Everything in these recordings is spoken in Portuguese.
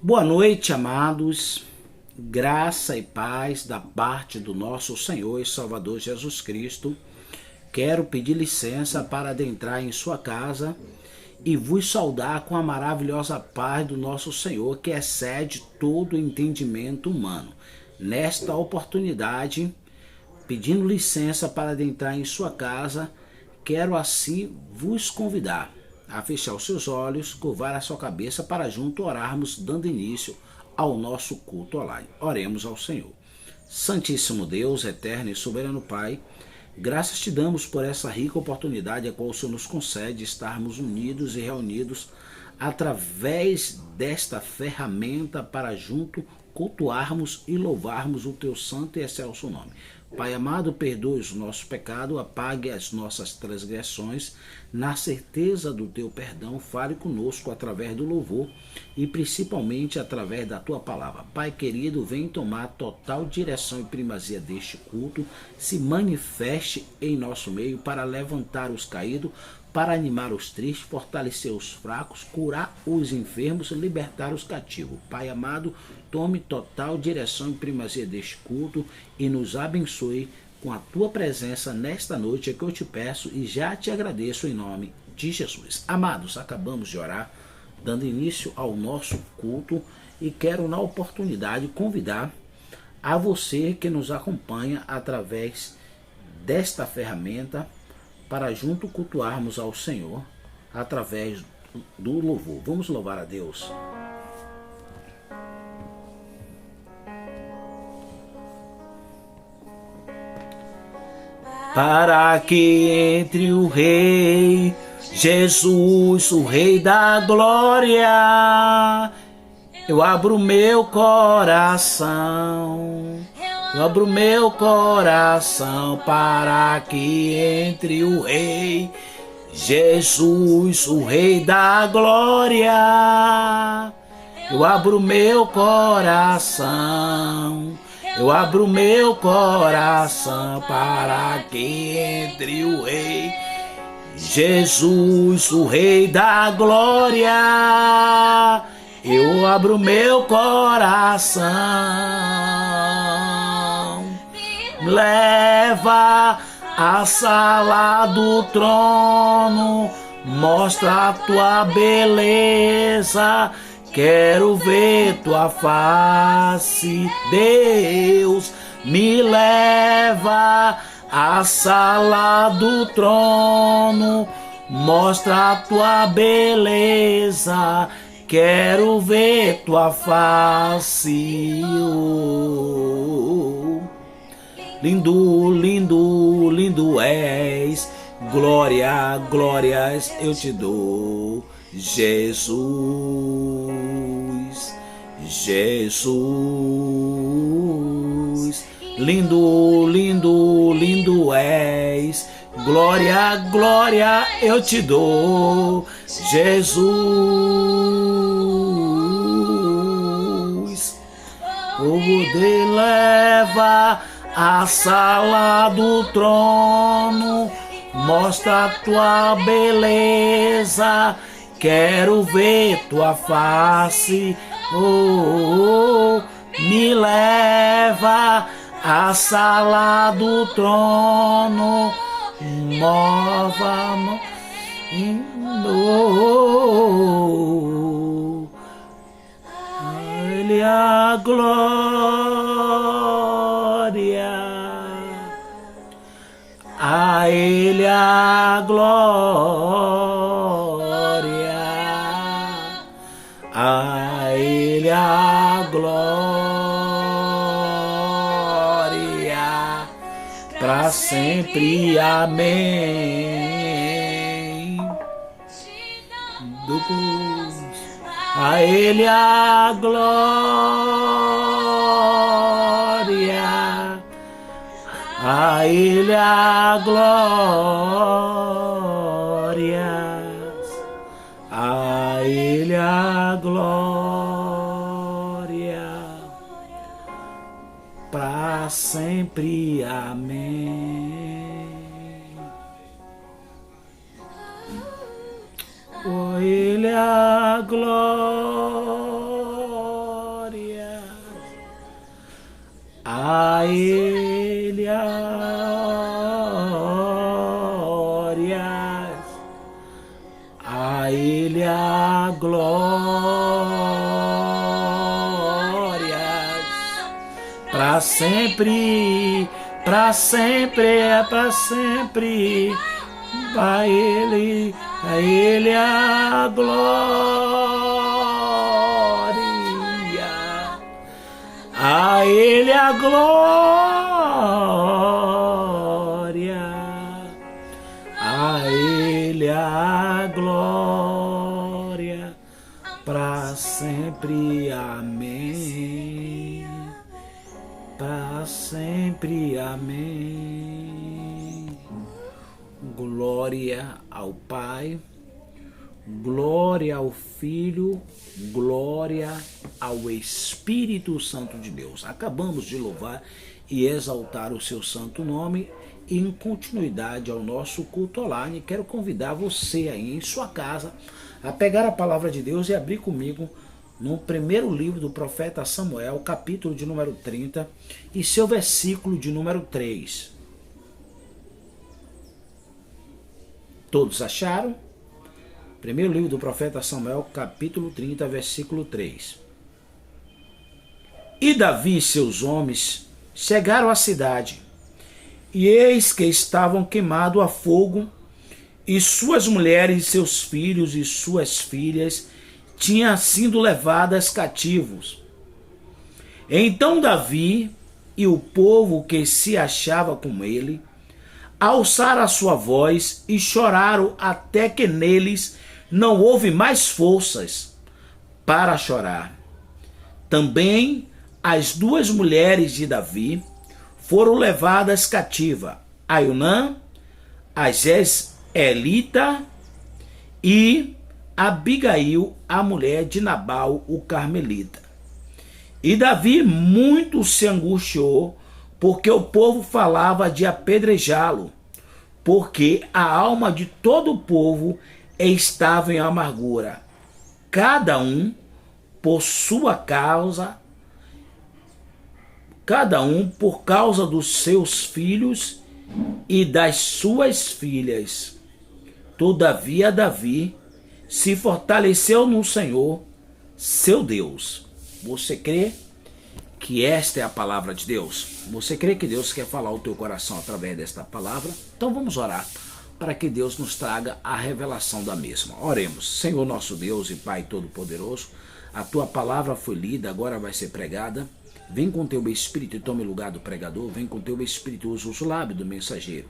Boa noite, amados. Graça e paz da parte do nosso Senhor e Salvador Jesus Cristo. Quero pedir licença para adentrar em sua casa e vos saudar com a maravilhosa paz do nosso Senhor, que excede todo o entendimento humano. Nesta oportunidade, pedindo licença para adentrar em sua casa, quero assim vos convidar a fechar os seus olhos, curvar a sua cabeça para junto orarmos, dando início ao nosso culto online. Oremos ao Senhor. Santíssimo Deus, eterno e soberano Pai, graças te damos por essa rica oportunidade a qual o Senhor nos concede estarmos unidos e reunidos através desta ferramenta para junto cultuarmos e louvarmos o teu santo e excelso nome. Pai amado, perdoe os nossos pecados, apague as nossas transgressões, na certeza do teu perdão, fale conosco através do louvor e principalmente através da tua palavra. Pai querido, vem tomar total direção e primazia deste culto, se manifeste em nosso meio para levantar os caídos, para animar os tristes, fortalecer os fracos, curar os enfermos, libertar os cativos. Pai amado, tome total direção e primazia deste culto e nos abençoe com a tua presença nesta noite, é que eu te peço e já te agradeço em nome de Jesus. Amados, acabamos de orar, dando início ao nosso culto e quero na oportunidade convidar a você que nos acompanha através desta ferramenta para junto cultuarmos ao Senhor através do louvor. Vamos louvar a Deus. Para que entre o Rei Jesus, o Rei da Glória, eu abro meu coração. Eu abro meu coração para que entre o Rei Jesus, o Rei da Glória. Eu abro meu coração. Eu abro meu coração para que entre o Rei Jesus, o Rei da Glória. Eu abro meu coração. Leva à sala do trono, mostra a tua beleza. Quero ver tua face, Deus, me leva à sala do trono, mostra a tua beleza. Quero ver tua face. Lindo, lindo, lindo és, glória, glórias eu te dou, Jesus, Jesus. Lindo, lindo, lindo és, glória, glória eu te dou, Jesus. O poder leva à sala do trono, mostra a tua beleza. Quero ver tua face, me leva à sala do trono, mova Ele a glória, a Ele a glória, a Ele a glória, para sempre, amém. A Ele a glória, a Ele a glória, a Ele a glória, para sempre, amém. A Ele a glória. glórias, para sempre, para sempre, é para sempre. A Ele a glória, a Ele a glória, a Ele a glória, para sempre, amém, para sempre, amém. Glória ao Pai, glória ao Filho, glória ao Espírito Santo de Deus. Acabamos de louvar e exaltar o seu santo nome e em continuidade ao nosso culto online, quero convidar você aí em sua casa a pegar a palavra de Deus e abrir comigo no primeiro livro do profeta Samuel, capítulo de número 30 e seu versículo de número 3. Todos acharam? Primeiro livro do profeta Samuel, capítulo 30, versículo 3. E Davi e seus homens chegaram à cidade, e eis que estavam queimados a fogo, e suas mulheres, seus filhos e suas filhas tinham sido levadas cativos. Então Davi e o povo que se achava com ele alçaram a sua voz e choraram até que neles não houve mais forças para chorar. Também as duas mulheres de Davi foram levadas cativa, Aionã, a Jezreelita e Abigail, a mulher de Nabal, o carmelita. E Davi muito se angustiou, porque o povo falava de apedrejá-lo, porque a alma de todo o povo estava em amargura, cada um por sua causa, cada um por causa dos seus filhos e das suas filhas. Todavia Davi se fortaleceu no Senhor, seu Deus. Você crê que esta é a palavra de Deus? Você crê que Deus quer falar ao teu coração através desta palavra? Então vamos orar para que Deus nos traga a revelação da mesma. Oremos. Senhor nosso Deus e Pai Todo-Poderoso, a tua palavra foi lida, agora vai ser pregada. Vem com teu Espírito e tome lugar do pregador. Vem com teu Espírito e usa os lábios do mensageiro.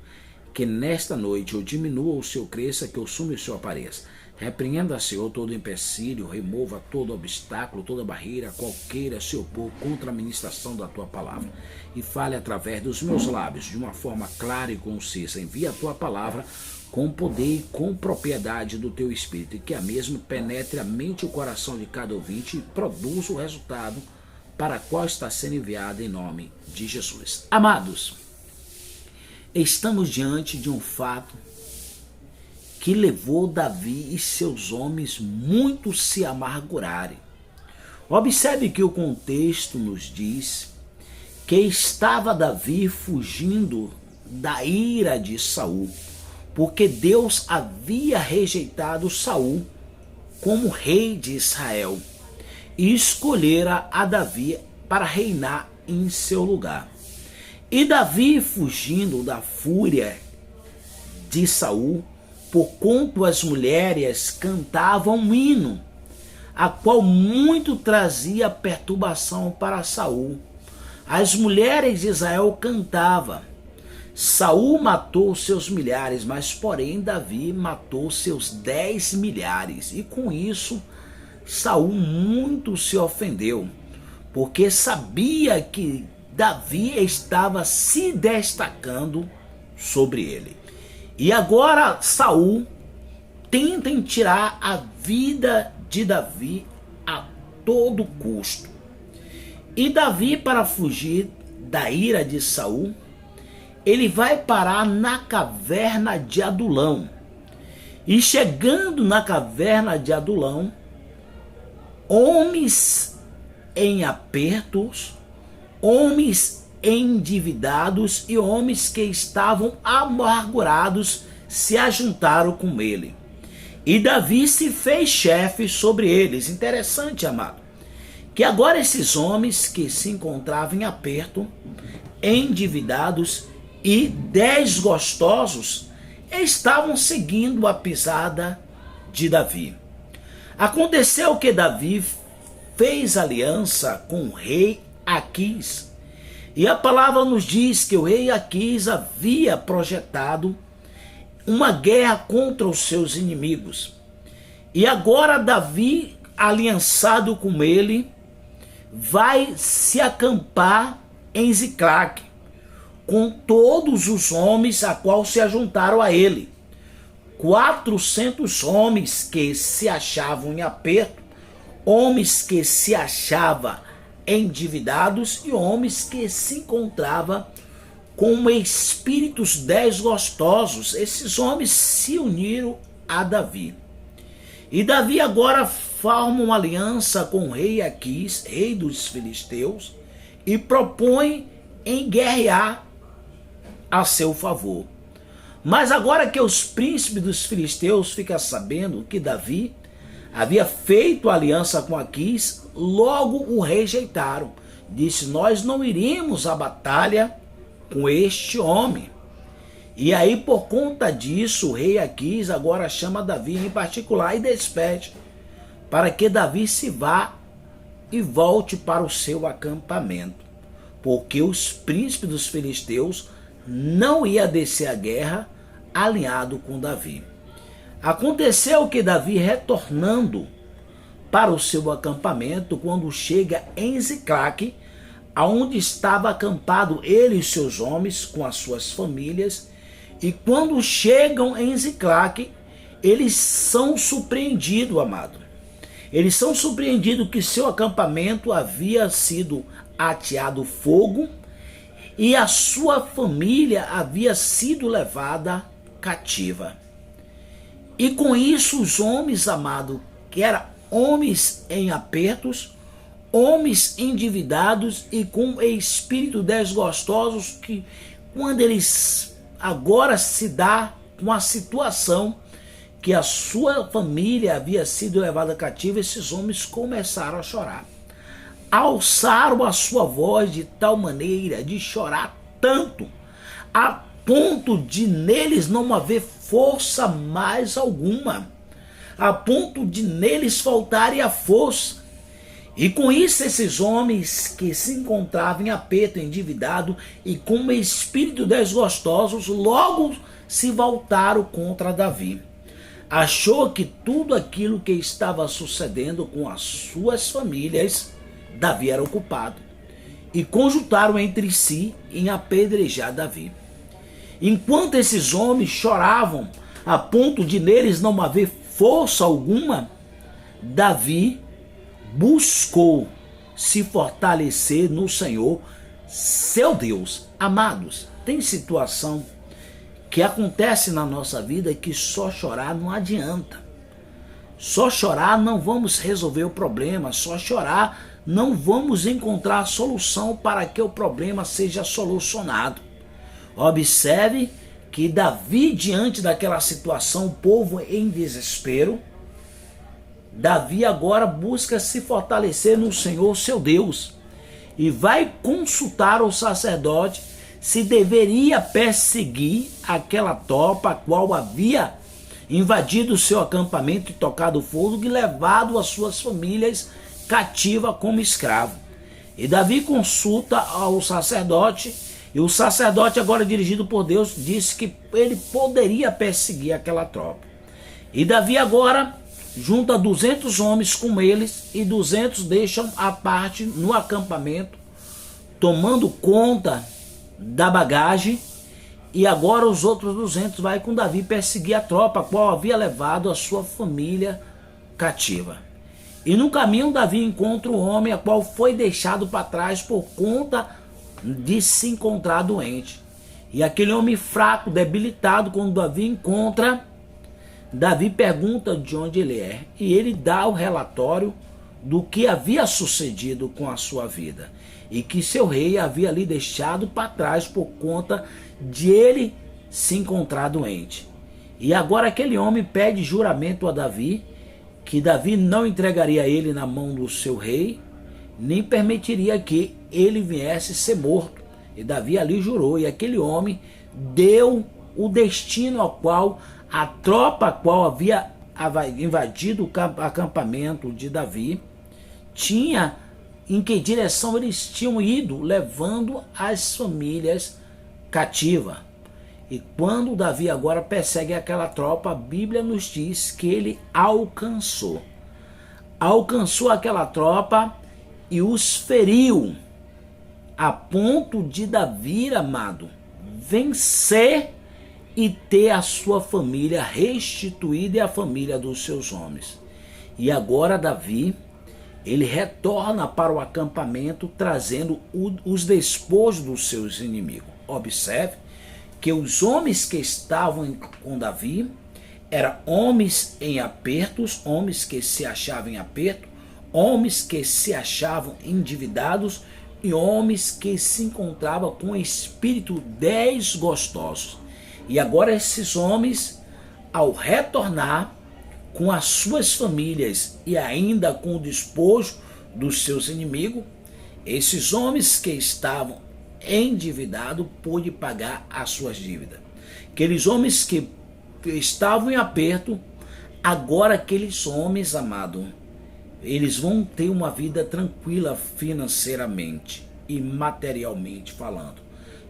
Que nesta noite eu diminua, o Senhor cresça, que eu sume, o Senhor apareça. Repreenda, Senhor, todo empecilho, remova todo obstáculo, toda barreira, qualquer se opor contra a ministração da tua palavra. E fale através dos meus lábios, de uma forma clara e concisa. Envia a tua palavra com poder e com propriedade do teu Espírito, e que a mesma penetre a mente e o coração de cada ouvinte e produza o resultado para qual está sendo enviada em nome de Jesus. Amados, estamos diante de um fato que levou Davi e seus homens muito se amargurarem. Observe que o contexto nos diz que estava Davi fugindo da ira de Saul, porque Deus havia rejeitado Saul como rei de Israel e escolhera a Davi para reinar em seu lugar. E Davi, fugindo da fúria de Saul, porquanto as mulheres cantavam um hino, a qual muito trazia perturbação para Saul. As mulheres de Israel cantavam. Saul matou seus milhares, mas porém Davi matou seus 10 milhares. E com isso, Saul muito se ofendeu, porque sabia que Davi estava se destacando sobre ele. E agora Saul tenta tirar a vida de Davi a todo custo. E Davi, para fugir da ira de Saul, ele vai parar na caverna de Adulão. E chegando na caverna de Adulão, homens em apertos, homens endividados e homens que estavam amargurados se ajuntaram com ele. E Davi se fez chefe sobre eles. Interessante, amado, que agora esses homens que se encontravam em aperto, endividados e desgostosos, estavam seguindo a pisada de Davi. Aconteceu que Davi fez aliança com o rei Aquis. E a palavra nos diz que o rei Aquis havia projetado uma guerra contra os seus inimigos. E agora Davi, aliançado com ele, vai se acampar em Ziclague, com todos os homens a qual se ajuntaram a ele. 400 homens que se achavam em aperto, homens que se achavam endividados e homens que se encontravam com espíritos desgostosos. Esses homens se uniram a Davi. E Davi agora forma uma aliança com o rei Aquis, rei dos filisteus, e propõe enguerrear a seu favor. Mas agora que os príncipes dos filisteus ficam sabendo que Davi havia feito aliança com Aquis, logo o rejeitaram. Disse: nós não iríamos à batalha com este homem. E aí, por conta disso, o rei Aquis agora chama Davi em particular e despede, para que Davi se vá e volte para o seu acampamento, porque os príncipes dos filisteus não iam descer a guerra alinhado com Davi. Aconteceu que Davi, retornando para o seu acampamento, quando chega em Ziclague, aonde estava acampado ele e seus homens com as suas famílias, e quando chegam em Ziclague, eles são surpreendidos, amado. Eles são surpreendidos que seu acampamento havia sido ateado fogo e a sua família havia sido levada cativa. E com isso os homens, amado, que eram homens em apertos, homens endividados e com espírito desgostosos, que quando eles agora se dá com a situação que a sua família havia sido levada cativa, esses homens começaram a chorar. Alçaram a sua voz de tal maneira, de chorar tanto, a ponto de neles não haver força mais alguma, a ponto de neles faltarem a força. E com isso esses homens que se encontravam em aperto, endividado e com espírito desgostosos, logo se voltaram contra Davi. Achou que tudo aquilo que estava sucedendo com as suas famílias, Davi era o culpado, e conjuntaram entre si em apedrejar Davi. Enquanto esses homens choravam a ponto de neles não haver força alguma, Davi buscou se fortalecer no Senhor, seu Deus. Amados, tem situação que acontece na nossa vida que só chorar não adianta. Só chorar não vamos resolver o problema, só chorar não vamos encontrar a solução para que o problema seja solucionado. Observe que Davi, diante daquela situação, o povo em desespero, Davi agora busca se fortalecer no Senhor, seu Deus, e vai consultar o sacerdote se deveria perseguir aquela tropa a qual havia invadido o seu acampamento e tocado fogo e levado as suas famílias cativa como escravo. E Davi consulta ao sacerdote, e o sacerdote, agora dirigido por Deus, disse que ele poderia perseguir aquela tropa. E Davi agora junta 200 homens com eles, e 200 deixam à parte no acampamento, tomando conta da bagagem, e agora os outros 200 vai com Davi perseguir a tropa, a qual havia levado a sua família cativa. E no caminho Davi encontra um homem a qual foi deixado para trás por conta de se encontrar doente. E aquele homem fraco, debilitado, quando Davi encontra, Davi pergunta de onde ele é, e ele dá o relatório do que havia sucedido com a sua vida, e que seu rei havia ali deixado para trás por conta de ele se encontrar doente. E agora aquele homem pede juramento a Davi, que Davi não entregaria ele na mão do seu rei, nem permitiria que ele viesse ser morto. E Davi ali jurou, e aquele homem deu o destino ao qual a tropa a qual havia invadido o acampamento de Davi tinha, em que direção eles tinham ido, levando as famílias cativas. E quando Davi agora persegue aquela tropa, a Bíblia nos diz que ele alcançou aquela tropa e os feriu, a ponto de Davi, amado, vencer e ter a sua família restituída e a família dos seus homens. E agora Davi, ele retorna para o acampamento trazendo os despojos dos seus inimigos. Observe que os homens que estavam com Davi eram homens em apertos, homens que se achavam em aperto, homens que se achavam endividados e homens que se encontravam com espírito desgostoso. E agora esses homens, ao retornar com as suas famílias e ainda com o despojo dos seus inimigos, esses homens que estavam endividados pôde pagar as suas dívidas. Aqueles homens que estavam em aperto, agora aqueles homens, amado, eles vão ter uma vida tranquila financeiramente e materialmente falando.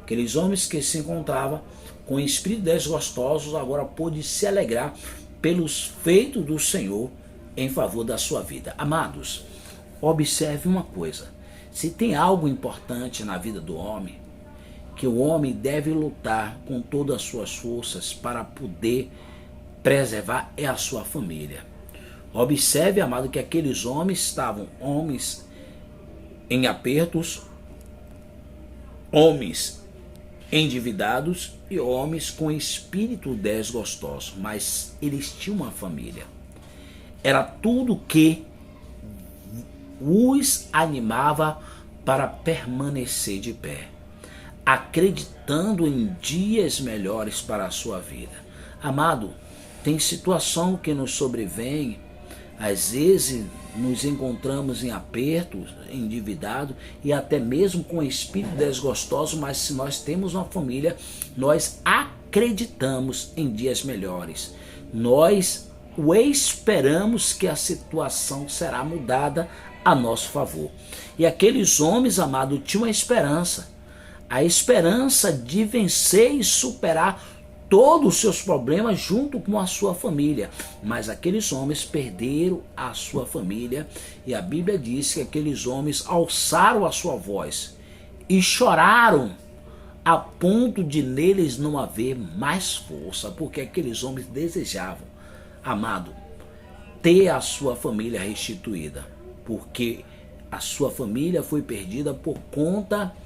Aqueles homens que se encontravam com espíritos desgostosos agora pôde se alegrar pelos feitos do Senhor em favor da sua vida. Amados, observe uma coisa. Se tem algo importante na vida do homem, que o homem deve lutar com todas as suas forças para poder preservar, é a sua família. Observe, amado, que aqueles homens estavam homens em apertos, homens endividados e homens com espírito desgostoso, mas eles tinham uma família. Era tudo que os animava para permanecer de pé, acreditando em dias melhores para a sua vida. Amado, tem situação que nos sobrevém, às vezes nos encontramos em apertos, endividados e até mesmo com espírito desgostoso, mas se nós temos uma família, nós acreditamos em dias melhores. Nós esperamos que a situação será mudada a nosso favor. E aqueles homens, amados, tinham a esperança de vencer e superar todos os seus problemas junto com a sua família. Mas aqueles homens perderam a sua família e a Bíblia diz que aqueles homens alçaram a sua voz e choraram a ponto de neles não haver mais força, porque aqueles homens desejavam, amado, ter a sua família restituída, porque a sua família foi perdida por conta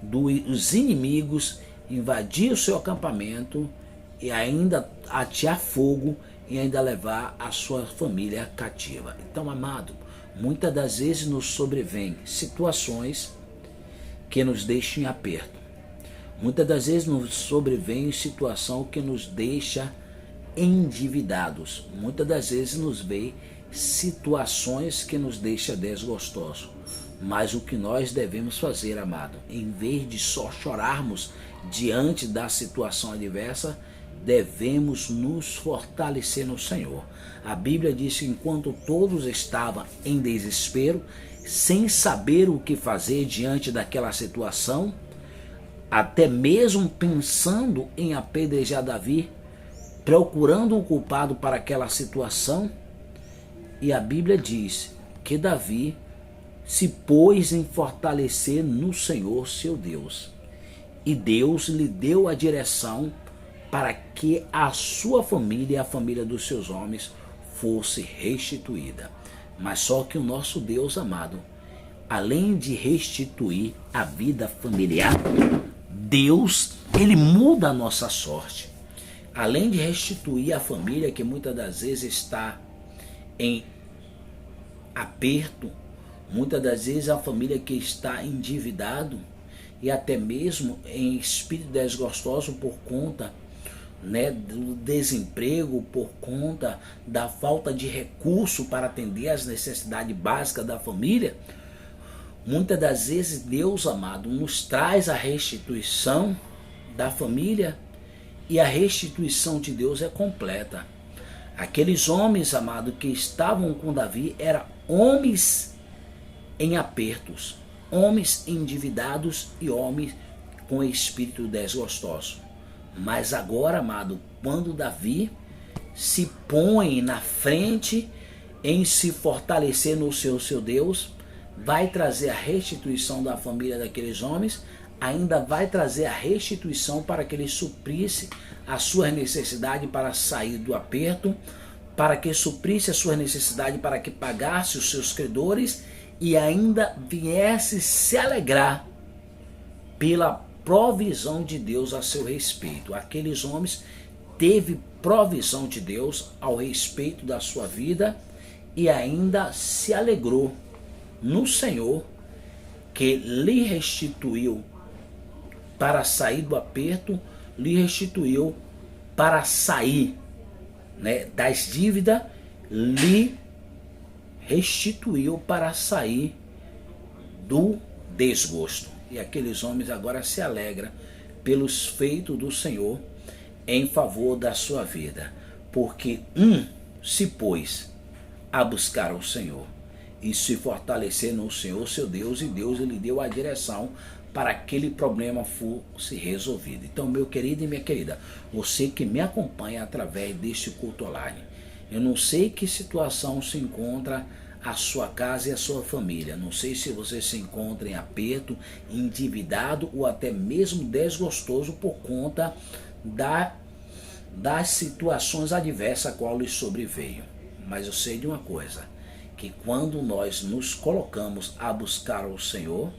dos inimigos invadir o seu acampamento e ainda atear fogo e ainda levar a sua família cativa. Então, amado, muitas das vezes nos sobrevêm situações que nos deixam em aperto. Muitas das vezes nos sobrevém situação que nos deixa endividados. Muitas das vezes nos vem situações que nos deixa desgostosos. Mas o que nós devemos fazer, amado, em vez de só chorarmos diante da situação adversa, devemos nos fortalecer no Senhor. A Bíblia diz que enquanto todos estavam em desespero, sem saber o que fazer diante daquela situação, até mesmo pensando em apedrejar Davi, procurando um culpado para aquela situação, e a Bíblia diz que Davi se pôs em fortalecer no Senhor seu Deus. E Deus lhe deu a direção para que a sua família e a família dos seus homens fosse restituída. Mas só que o nosso Deus amado, além de restituir a vida familiar, Deus, ele muda a nossa sorte. Além de restituir a família que muitas das vezes está em aperto, muitas das vezes a família que está endividado e até mesmo em espírito desgostoso por conta né, do desemprego, por conta da falta de recurso para atender às necessidades básicas da família, muitas das vezes Deus, amado, nos traz a restituição da família, e a restituição de Deus é completa. Aqueles homens, amado, que estavam com Davi eram homens em apertos, homens endividados e homens com espírito desgostoso. Mas agora, amado, quando Davi se põe na frente em se fortalecer no seu Deus, vai trazer a restituição da família daqueles homens, ainda vai trazer a restituição para que ele suprisse as suas necessidades para sair do aperto, para que suprisse as suas necessidades para que pagasse os seus credores e ainda viesse se alegrar pela provisão de Deus a seu respeito. Aqueles homens teve provisão de Deus ao respeito da sua vida e ainda se alegrou no Senhor, que lhe restituiu para sair do aperto, lhe restituiu para sair, né, das dívidas, lhe restituiu para sair do desgosto. E aqueles homens agora se alegram pelos feitos do Senhor em favor da sua vida, porque se pôs a buscar o Senhor e se fortalecer no Senhor seu Deus, e Deus lhe deu a direção para aquele problema fosse resolvido. Então, meu querido e minha querida, você que me acompanha através deste culto online, eu não sei que situação se encontra a sua casa e a sua família. Não sei se você se encontra em aperto, endividado ou até mesmo desgostoso por conta das situações adversas a qual lhe sobreveio. Mas eu sei de uma coisa, que quando nós nos colocamos a buscar o Senhor,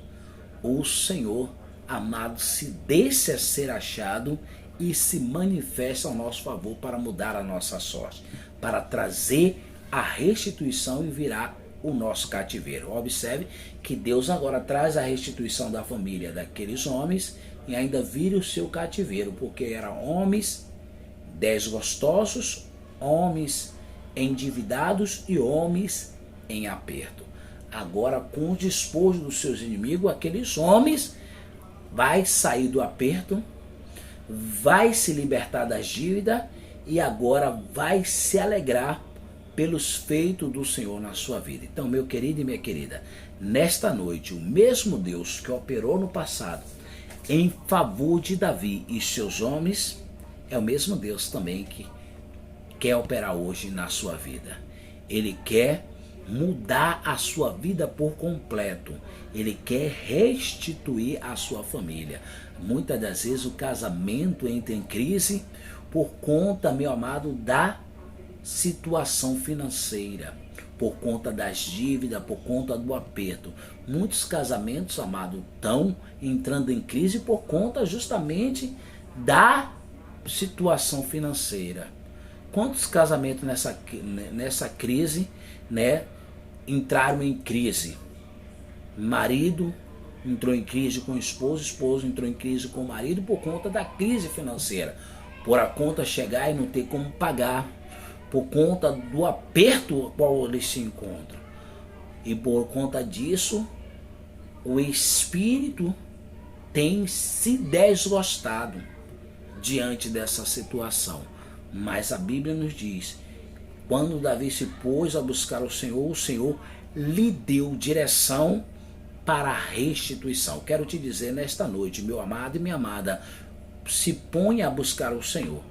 amado, se deixa ser achado e se manifesta ao nosso favor para mudar a nossa sorte, para trazer a restituição e virar o nosso cativeiro. Observe que Deus agora traz a restituição da família daqueles homens e ainda vira o seu cativeiro, porque eram homens desgostosos, homens endividados e homens em aperto. Agora, com o despojo dos seus inimigos, aqueles homens vai sair do aperto, vai se libertar das dívidas e agora vai se alegrar pelos feitos do Senhor na sua vida. Então, meu querido e minha querida, nesta noite, o mesmo Deus que operou no passado em favor de Davi e seus homens, é o mesmo Deus também que quer operar hoje na sua vida. Ele quer mudar a sua vida por completo. Ele quer restituir a sua família. Muitas das vezes o casamento entra em crise por conta, meu amado, da situação financeira, por conta das dívidas, por conta do aperto. Muitos casamentos, amado, estão entrando em crise por conta justamente da situação financeira. Quantos casamentos nessa crise, né, entraram em crise? Marido entrou em crise com o esposo entrou em crise com o marido por conta da crise financeira, por a conta chegar e não ter como pagar, por conta do aperto qual eles se encontram. E por conta disso, o espírito tem se desgostado diante dessa situação. Mas a Bíblia nos diz, quando Davi se pôs a buscar o Senhor lhe deu direção para a restituição. Quero te dizer nesta noite, meu amado e minha amada, se ponha a buscar o Senhor,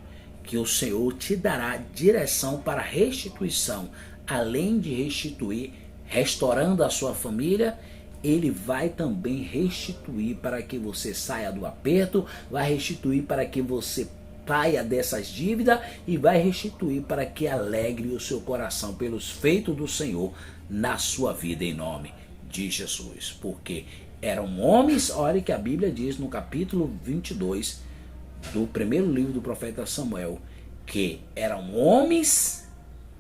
que o Senhor te dará direção para a restituição. Além de restituir, restaurando a sua família, Ele vai também restituir para que você saia do aperto, vai restituir para que você saia dessas dívidas e vai restituir para que alegre o seu coração pelos feitos do Senhor na sua vida, em nome de Jesus. Porque eram homens, olha que a Bíblia diz no capítulo 22 do primeiro livro do profeta Samuel, que eram homens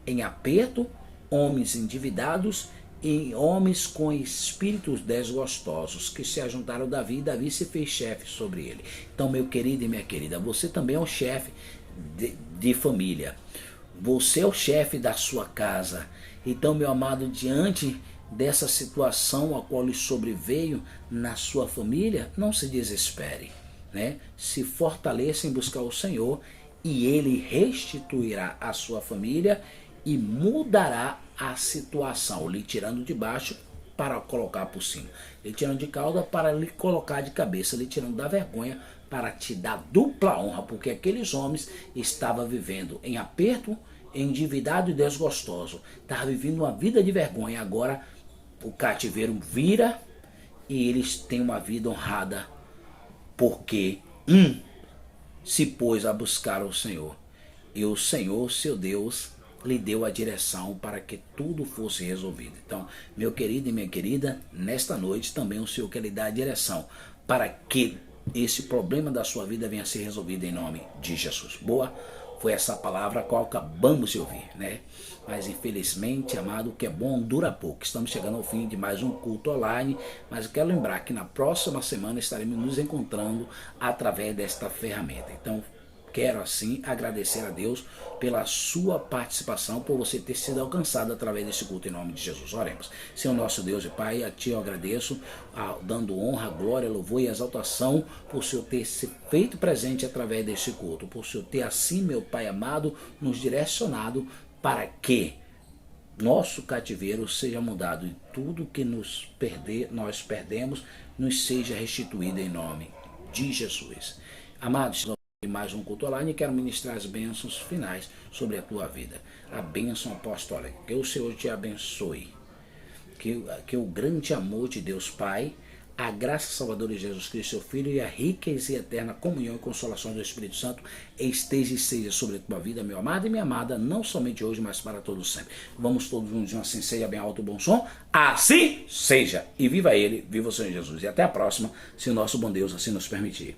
em aperto, homens endividados e homens com espíritos desgostosos que se ajuntaram a Davi, e Davi se fez chefe sobre ele. Então, meu querido e minha querida, você também é um chefe de família. Você é o chefe da sua casa. Então, meu amado, diante dessa situação a qual lhe sobreveio na sua família, não se desespere, né? Se fortaleça em buscar o Senhor e Ele restituirá a sua família e mudará a situação, lhe tirando de baixo para colocar por cima, lhe tirando de cauda para lhe colocar de cabeça, lhe tirando da vergonha para te dar dupla honra, porque aqueles homens estavam vivendo em aperto, endividado e desgostoso, estavam vivendo uma vida de vergonha. Agora o cativeiro vira e eles têm uma vida honrada, porque se pôs a buscar o Senhor, e o Senhor, seu Deus, lhe deu a direção para que tudo fosse resolvido. Então, meu querido e minha querida, nesta noite também o Senhor quer lhe dar a direção para que esse problema da sua vida venha a ser resolvido em nome de Jesus. Boa? Foi essa palavra a qual acabamos de ouvir, né? Mas infelizmente, amado, o que é bom dura pouco. Estamos chegando ao fim de mais um culto online, mas eu quero lembrar que na próxima semana estaremos nos encontrando através desta ferramenta. Então, quero assim agradecer a Deus pela sua participação, por você ter sido alcançado através desse culto em nome de Jesus. Oremos. Senhor nosso Deus e Pai, a Ti eu agradeço, dando honra, glória, louvor e exaltação por o Senhor ter se feito presente através desse culto, por o Senhor ter assim, meu Pai amado, nos direcionado para que nosso cativeiro seja mudado e tudo que nós perdemos nos seja restituído em nome de Jesus. Amados, mais um culto online e quero ministrar as bênçãos finais sobre a tua vida. A bênção apostólica. Que o Senhor te abençoe. Que o grande amor de Deus Pai, a graça salvadora de Jesus Cristo, seu Filho, e a rica e eterna comunhão e consolação do Espírito Santo esteja e seja sobre a tua vida, meu amado e minha amada, não somente hoje, mas para todos sempre. Vamos todos juntos, assim seja, bem alto, bom som. Assim seja. E viva Ele, viva o Senhor Jesus. E até a próxima, se o nosso bom Deus assim nos permitir.